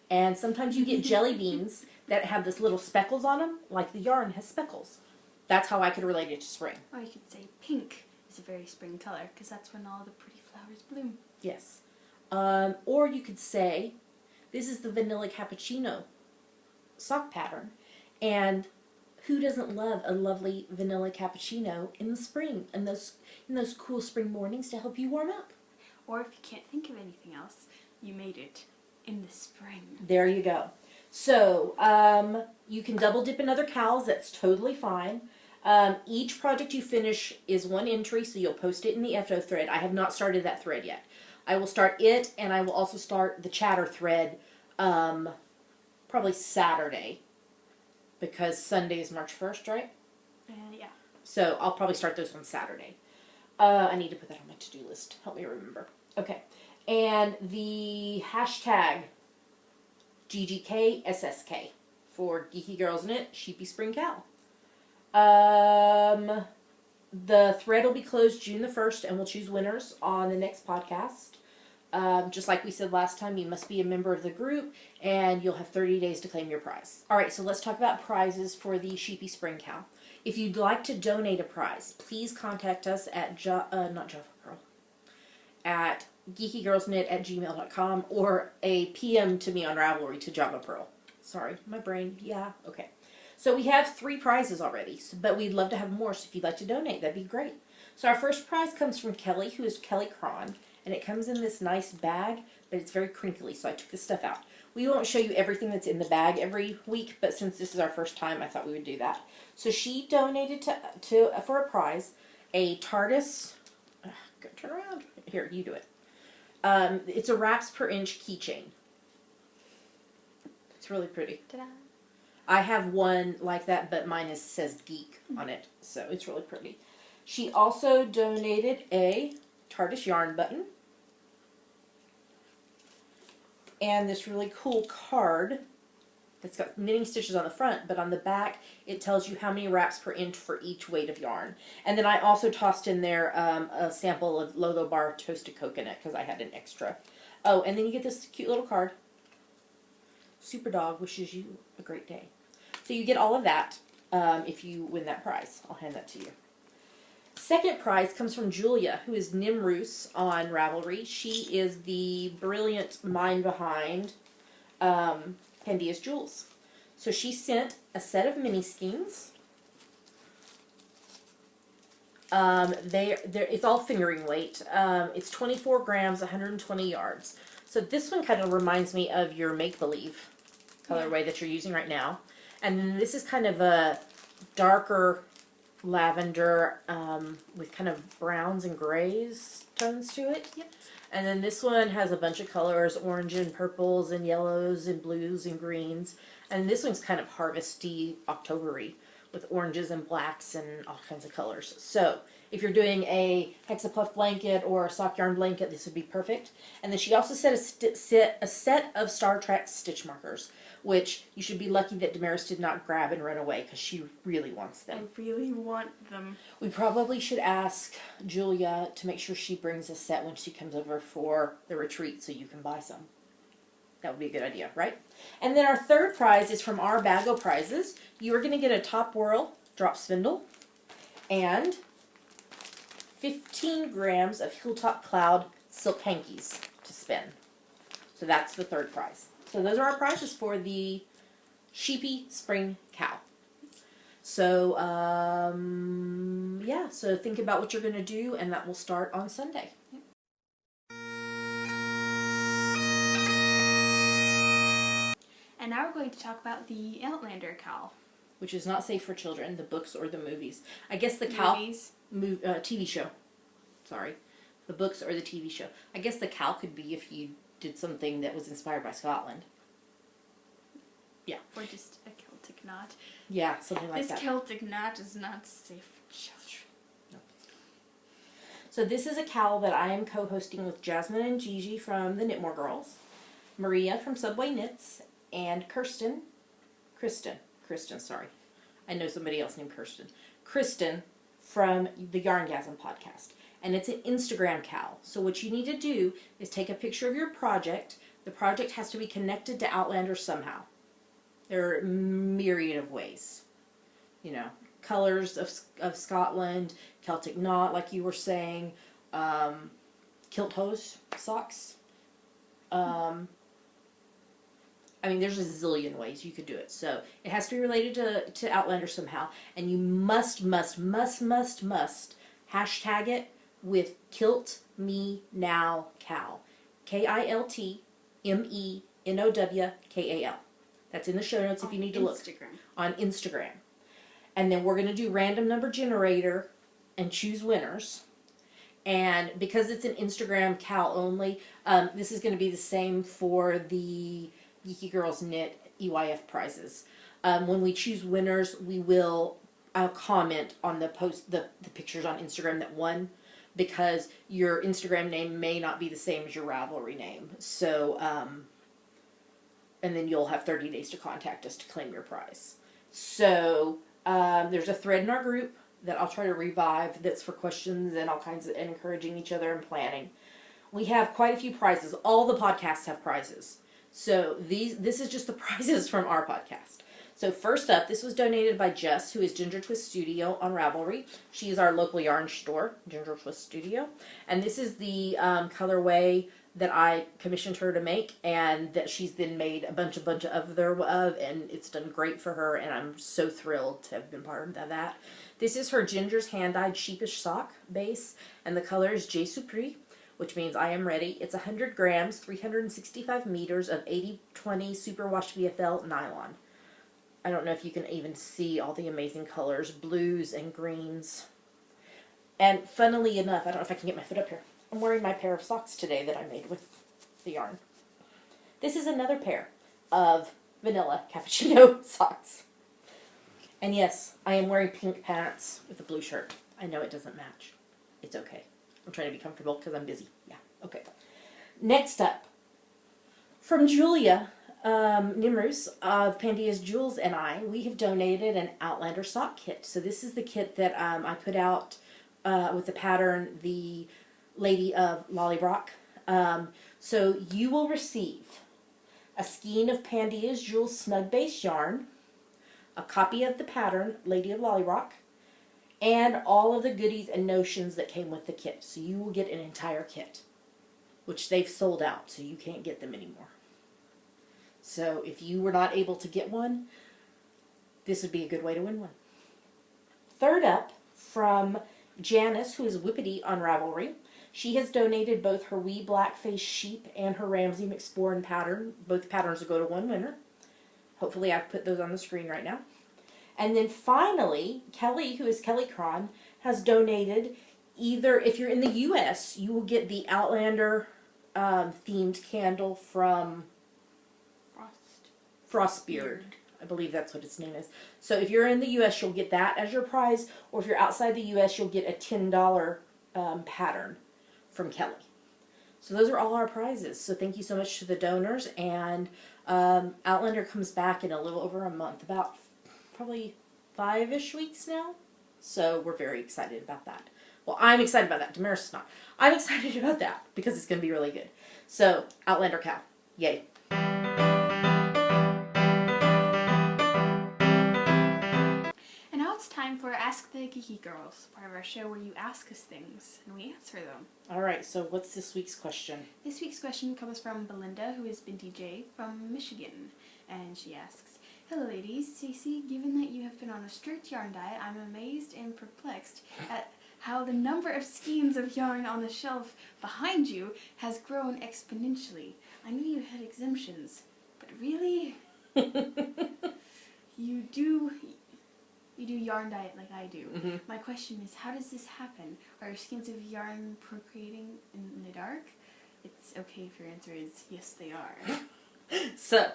And sometimes you get jelly beans that have this little speckles on them, like the yarn has speckles. That's how I could relate it to spring. Or you could say pink is a very spring color because that's when all the pretty flowers bloom. Yes. Or you could say this is the vanilla cappuccino sock pattern, and who doesn't love a lovely vanilla cappuccino in the spring and in those cool spring mornings to help you warm up? Or if you can't think of anything else, you made it in the spring. There you go. So you can double dip in other KALs. That's totally fine. Each project you finish is one entry, so you'll post it in the FO thread. I have not started that thread yet. I will start it, and I will also start the chatter thread probably Saturday, because Sunday is March 1st, right? Yeah. So I'll probably start those on Saturday. I need to put that on my to-do list. Help me remember. Okay. And the hashtag GGKSSK for Geeky Girls Knit Sheepy Spring KAL. The thread will be closed June the 1st, and we'll choose winners on the next podcast. Just like we said last time, you must be a member of the group, and you'll have 30 days to claim your prize. All right, so let's talk about prizes for the Sheepy Spring KAL. If you'd like to donate a prize, please contact us at at geekygirlsknit@gmail.com, or a PM to me on Ravelry to Java Pearl. Sorry, my brain. Yeah, okay. So we have 3 prizes already, but we'd love to have more, so if you'd like to donate, that'd be great. So our first prize comes from Kelly, who is Kelly Cron, and it comes in this nice bag, but it's very crinkly, so I took this stuff out. We won't show you everything that's in the bag every week, but since this is our first time, I thought we would do that. So she donated for a prize a TARDIS. Turn around. Here, you do it. It's a wraps per inch keychain. It's really pretty. Ta-da. I have one like that, but mine says Geek on it, so it's really pretty. She also donated a TARDIS yarn button. and this really cool card that's got knitting stitches on the front, but on the back it tells you how many wraps per inch for each weight of yarn. And then I also tossed in there a sample of Logo Bar Toasted Coconut because I had an extra. Oh, and then you get this cute little card. Super Dog wishes you a great day. So you get all of that if you win that prize. I'll hand that to you. Second prize comes from Julia, who is Nimrus on Ravelry. She is the brilliant mind behind Pendia's Jewels. So she sent a set of mini skeins. It's all fingering weight. It's 24 grams, 120 yards. So this one kind of reminds me of your make-believe colorway that you're using right now. And then this is kind of a darker lavender with kind of browns and grays tones to it. Yep. And then this one has a bunch of colors, orange and purples and yellows and blues and greens. And this one's kind of harvesty, October-y, with oranges and blacks and all kinds of colors. So if you're doing a hexapluff blanket or a sock yarn blanket, this would be perfect. And then she also set a set of Star Trek stitch markers, which you should be lucky that Damaris did not grab and run away because she really wants them. I really want them. We probably should ask Julia to make sure she brings a set when she comes over for the retreat so you can buy some. That would be a good idea, right? And then our third prize is from our bag of prizes. You are going to get a Top Whirl drop spindle and 15 grams of Hilltop Cloud silk hankies to spin. So that's the third prize. So those are our prizes for the Sheepy Spring KAL. So, yeah, so think about what you're going to do, and that will start on Sunday. And now we're going to talk about the Outlander KAL. Which is not safe for children, the books or the movies. I guess the KAL TV show. Sorry. The books or the TV show. I guess the KAL could be if you did something that was inspired by Scotland. Yeah. Or just a Celtic knot. Yeah, something like that. This Celtic knot is not safe for children. No. So this is a KAL that I am co-hosting with Jasmine and Gigi from the Knitmore Girls, Maria from Subway Knits, and Kristen, sorry. I know somebody else named Kristen from the Yarngasm podcast. And it's an Instagram KAL. So what you need to do is take a picture of your project. The project has to be connected to Outlander somehow. There are a myriad of ways. You know, colors of Scotland, Celtic knot, like you were saying, kilt hose socks. I mean, there's a zillion ways you could do it. So it has to be related to Outlander somehow. And you must hashtag it with Kilt Me Now KAL. KILTMENOWKAL. That's in the show notes if you need to look. On Instagram. And then we're going to do random number generator and choose winners. And because it's an Instagram KAL only, this is going to be the same for the Geeky Girls Knit EYF prizes. When we choose winners, we will comment on the post, the pictures on Instagram that won, because your Instagram name may not be the same as your Ravelry name. So, and then you'll have 30 days to contact us to claim your prize. So, there's a thread in our group that I'll try to revive that's for questions and all kinds of, and encouraging each other and planning. We have quite a few prizes. All the podcasts have prizes. So this is just the prizes from our podcast. So first up, this was donated by Jess, who is Ginger Twist Studio on Ravelry. She is our local yarn store, Ginger Twist Studio. And this is the colorway that I commissioned her to make, and that she's then made a bunch of and it's done great for her, and I'm so thrilled to have been part of that. This is her Ginger's hand-dyed sheepish sock base, and the color is Je suis prêt, which means I am ready. It's 100 grams, 365 meters of 80-20 superwash VFL nylon. I don't know if you can even see all the amazing colors, blues and greens. And funnily enough, I don't know if I can get my foot up here, I'm wearing my pair of socks today that I made with the yarn. This is another pair of vanilla cappuccino socks. And yes, I am wearing pink pants with a blue shirt. I know it doesn't match. It's okay. I'm trying to be comfortable because I'm busy. Yeah, okay. Next up, From Julia Nimrus of Pandia's Jewels and we have donated an Outlander sock kit. So this is the kit that I put out with the pattern, the Lady of Lollybrock. So you will receive a skein of Pandia's Jewels snug base yarn, a copy of the pattern, Lady of Lollybrock, and all of the goodies and notions that came with the kit. So you will get an entire kit, which they've sold out, so you can't get them anymore. So if you were not able to get one, this would be a good way to win one. Third up, from Janice, who is Whippity on Ravelry. She has donated both her wee blackface sheep and her Ramsey McSporn pattern. Both patterns will go to one winner. Hopefully I've put those on the screen right now. And then finally, Kelly, who is Kelly Cron, has donated either, if you're in the U.S., you will get the Outlander themed candle from Frostbeard. I believe that's what its name is. So if you're in the U.S., you'll get that as your prize. Or if you're outside the U.S., you'll get a $10 pattern from Kelly. So those are all our prizes. So thank you so much to the donors. And Outlander comes back in a little over a month, about probably 5-ish weeks now. So we're very excited about that. Well, I'm excited about that. Damaris is not. I'm excited about that because it's going to be really good. So Outlander KAL. Yay. It's time for Ask the Geeky Girls, part of our show where you ask us things and we answer them. Alright, so what's this week's question? This week's question comes from Belinda, who is Binty J from Michigan, and she asks, "Hello ladies, Stacey, given that you have been on a strict yarn diet, I'm amazed and perplexed at how the number of skeins of yarn on the shelf behind you has grown exponentially. I knew you had exemptions, but really? You do yarn diet like I do. Mm-hmm. My question is, how does this happen? Are your skeins of yarn procreating in the dark?" It's okay if your answer is yes, they are. So,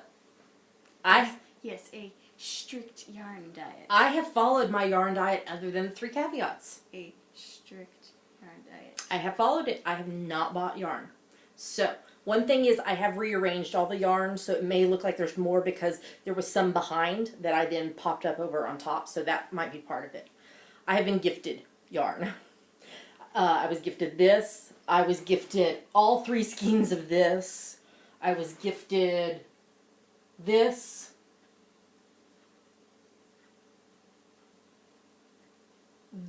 Yes, a strict yarn diet. I have followed my yarn diet other than the 3 caveats. A strict yarn diet. I have followed it. I have not bought yarn. So, one thing is I have rearranged all the yarn, so it may look like there's more because there was some behind that I then popped up over on top, so that might be part of it. I have been gifted yarn. I was gifted this. I was gifted all 3 skeins of this. I was gifted this.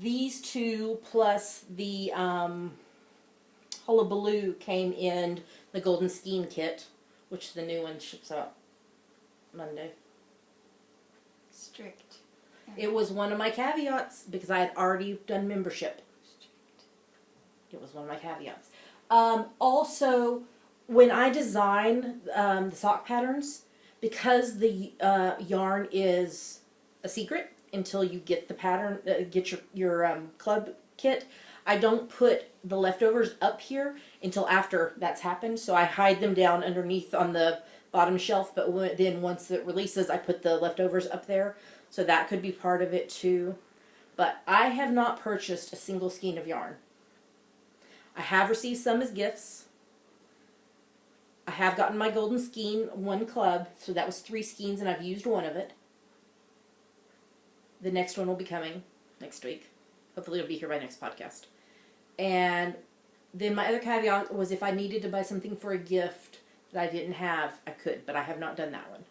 These 2 plus the Hullabaloo came in the Golden Skein kit, which the new one ships out Monday. Strict. It was one of my caveats because I had already done membership. Strict. It was one of my caveats. Also, when I design the sock patterns, because the yarn is a secret until you get the pattern, get your club kit, I don't put the leftovers up here until after that's happened. So I hide them down underneath on the bottom shelf, but then once it releases, I put the leftovers up there. So that could be part of it too. But I have not purchased a single skein of yarn. I have received some as gifts. I have gotten my Golden Skein 1 club, so that was 3 skeins and I've used 1 of it. The next one will be coming next week. Hopefully it'll be here by next podcast. And then my other caveat was if I needed to buy something for a gift that I didn't have, I could, but I have not done that one.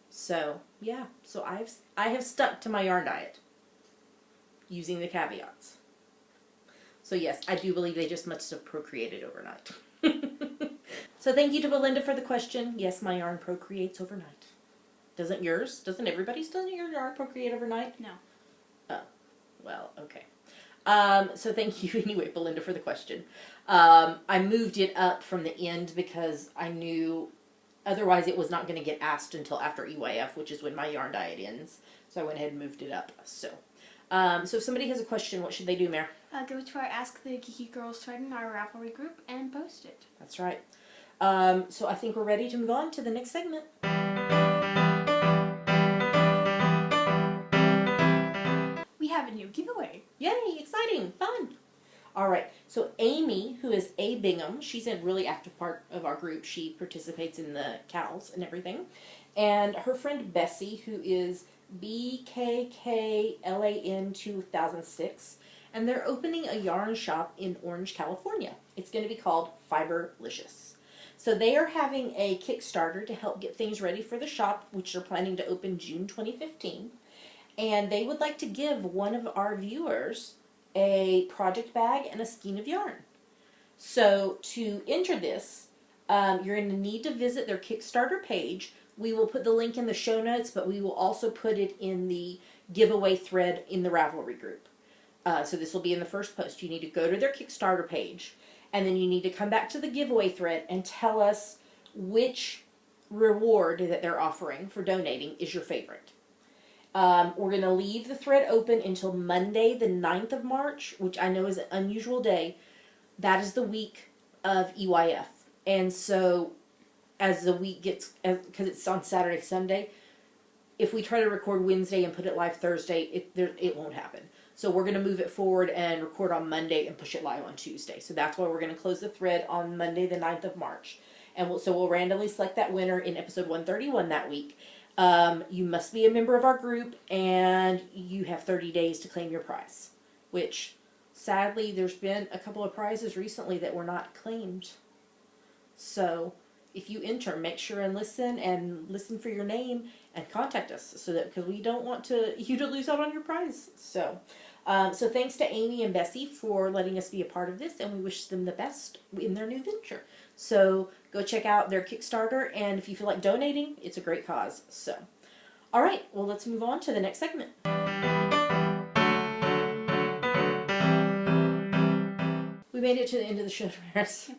So, yeah. So I have stuck to my yarn diet using the caveats. So yes, I do believe they just must have procreated overnight. So thank you to Belinda for the question. Yes, my yarn procreates overnight. Doesn't yours? Doesn't everybody's? Doesn't your yarn procreate overnight? No. Oh. Well, okay. So thank you anyway, Belinda, for the question. I moved it up from the end because I knew otherwise it was not going to get asked until after EYF, which is when my yarn diet ends. So I went ahead and moved it up. So if somebody has a question, what should they do, Mare? Go to our Ask the Geeky Girls thread in our Ravelry group and post it. That's right. So I think we're ready to move on to the next segment. We have a new giveaway. Yay, exciting, fun. All right. So Amy, who is A. Bingham, she's a really active part of our group. She participates in the KALs and everything. And her friend Bessie, who is BKKLAN 2006. And they're opening a yarn shop in Orange, California. It's going to be called Fiberlicious. So they are having a Kickstarter to help get things ready for the shop, which they're planning to open June 2015. And they would like to give one of our viewers a project bag and a skein of yarn. So to enter this, you're going to need to visit their Kickstarter page. We will put the link in the show notes, but we will also put it in the giveaway thread in the Ravelry group. So this will be in the first post. You need to go to their Kickstarter page, and then you need to come back to the giveaway thread and tell us which reward that they're offering for donating is your favorite. We're going to leave the thread open until Monday, the 9th of March, which I know is an unusual day. That is the week of EYF. And so as the week gets, because it's on Saturday, Sunday, if we try to record Wednesday and put it live Thursday, it won't happen. So we're going to move it forward and record on Monday and push it live on Tuesday. So that's why we're going to close the thread on Monday, the 9th of March. And we'll randomly select that winner in episode 131 that week. You must be a member of our group, and you have 30 days to claim your prize. Which, sadly, there's been a couple of prizes recently that were not claimed. So if you enter, make sure and listen for your name and contact us, so that, because we don't want you to lose out on your prize. So thanks to Amy and Bessie for letting us be a part of this, and we wish them the best in their new venture. So go check out their Kickstarter, and if you feel like donating, it's a great cause. So, all right, well, let's move on to the next segment. We made it to the end of the show, Damaris.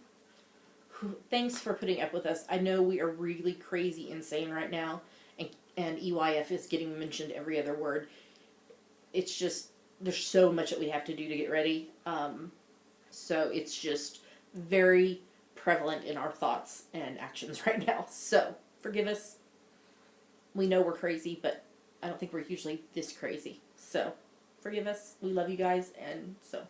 Thanks for putting up with us. I know we are really crazy insane right now, and EYF is getting mentioned every other word. It's just, there's so much that we have to do to get ready. So it's just very prevalent in our thoughts and actions right now. So forgive us. We know we're crazy, but I don't think we're usually this crazy. So forgive us. We love you guys. And so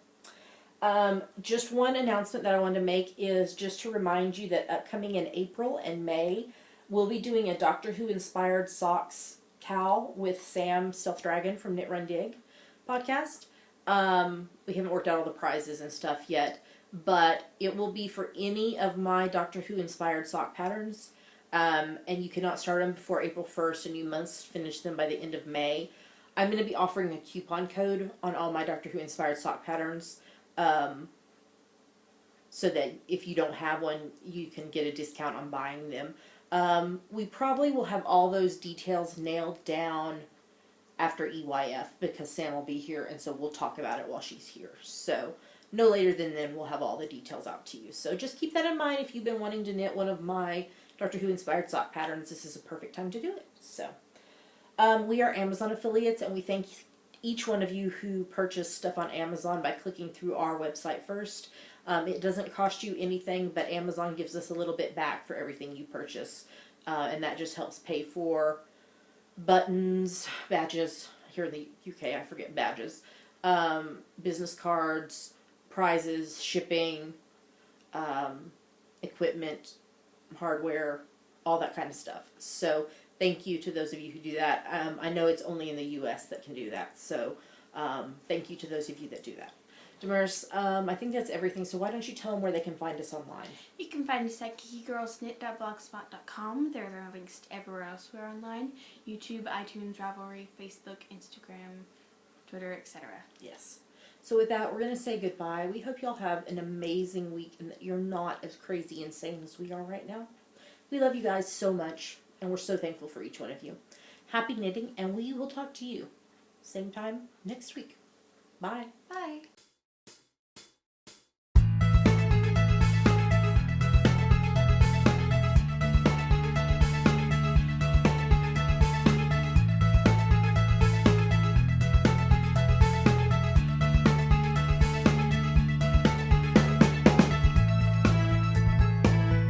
just one announcement that I wanted to make is just to remind you that upcoming in April and May, we'll be doing a Doctor Who inspired socks KAL with Sam Stealth Dragon from Knit Run Dig podcast. We haven't worked out all the prizes and stuff yet, but it will be for any of my Doctor Who inspired sock patterns, and you cannot start them before April 1st, and you must finish them by the end of May. I'm going to be offering a coupon code on all my Doctor Who inspired sock patterns, so that if you don't have one, you can get a discount on buying them. We probably will have all those details nailed down after EYF, because Sam will be here, and so we'll talk about it while she's here. So no later than then, we'll have all the details out to you. So just keep that in mind. If you've been wanting to knit one of my Doctor Who inspired sock patterns, this is a perfect time to do it. So we are Amazon affiliates, and we thank each one of you who purchase stuff on Amazon by clicking through our website first. It doesn't cost you anything, but Amazon gives us a little bit back for everything you purchase, and that just helps pay for buttons, badges. Here in the UK, I forget badges, business cards, prizes, shipping, equipment, hardware, all that kind of stuff. So thank you to those of you who do that. I know it's only in the US that can do that, so thank you to those of you that do that. Damaris, I think that's everything, so why don't you tell them where they can find us online? You can find us at geekygirlsknit.blogspot.com. There are links to everywhere else we're online. YouTube, iTunes, Ravelry, Facebook, Instagram, Twitter, etc. Yes. So with that, we're going to say goodbye. We hope y'all have an amazing week and that you're not as crazy insane as we are right now. We love you guys so much, and we're so thankful for each one of you. Happy knitting, and we will talk to you same time next week. Bye. Bye.